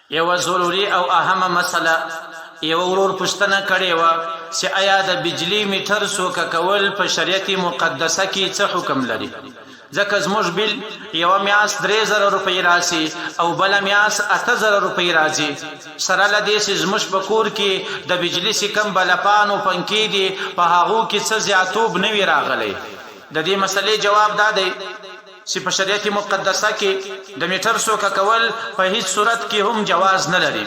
یو ضروري او اهمه مسله یو ورور پوښتنه کړې وه چې آیا د بجلی میټر سوکه کول په شریعت مقدسه کې څه حکم لري؟ ځکه زموږ بل یوه میاشت 3000 روپۍ راځي او بله میاشت 8000 روپۍ راځي. سره له دې چې زموږ په کور کې د بجلي چې کوم بلپان او پنکې دي په هغو کې څه زیاتوب نه وي راغلی. د دې مسلې جواب دا دی چې په شریعت مقدسه کې د میټر سوکه کول په هیڅ صورت کې هم جواز نه لري،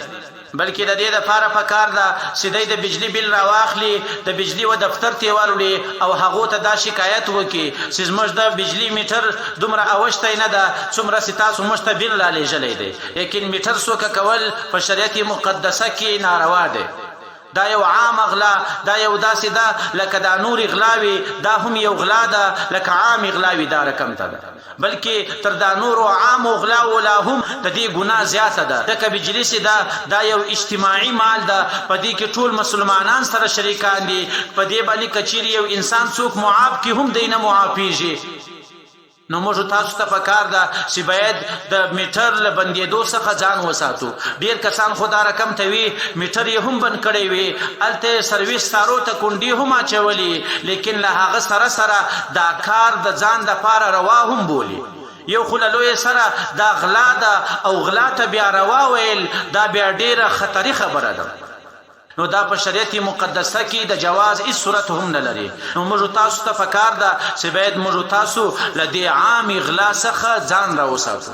بلکې د دې لپاره پکار ده چې دی د بجلی بل راواخلي، د بجلی و دفتر ته وروړي او هغو ته دا شکایت وکړي چې زموږ د بجلی میټر دومره اوښتی نه ده څومره چې تاسو موږ ته بل رالیږلی دی. لیکن میټر سوکه کول په شریعت مقدسه کې ناروا دی. دا یو عام غلا، دا یو داسې ده لکه دا نور غلاوي، دا هم یو غلا ده لکه عام غلاوي، دا رقم ته ده، بلکې تر دا نور عام غلاو لا هم د دې ګناه زیاته ده. ځکه بجلی چې دا یو اجتماعي مال ده، په دې کې ټول مسلمانان سره شریکان دي. په دې باندې که چیرې یو انسان څوک معاف کړي هم دی نه معافیږي. نو موږ تاسو ته پکار ده چې باید د میټر له بندېدو څخه ځان وساتو. ډېر کسان خو دا رقم ته وي میټر یې هم بند کړی وي، هلته سرویس تارو ته کونډې هم اچولي، لیکن له هغه سره سره دا کار د ځان دپاره روا هم بولي. یو خو له لویې سره دا غلا ده او غلا ته بیا روا ویل دا بیا ډېره خطري خبره ده. نو دا په شریعت مقدسه کې د جواز هیڅ صورت هم نه لري. نو موږ تاسو ته پکار ده چې باید موږ تاسو له دې عامې غلا څخه ځان راوساتو.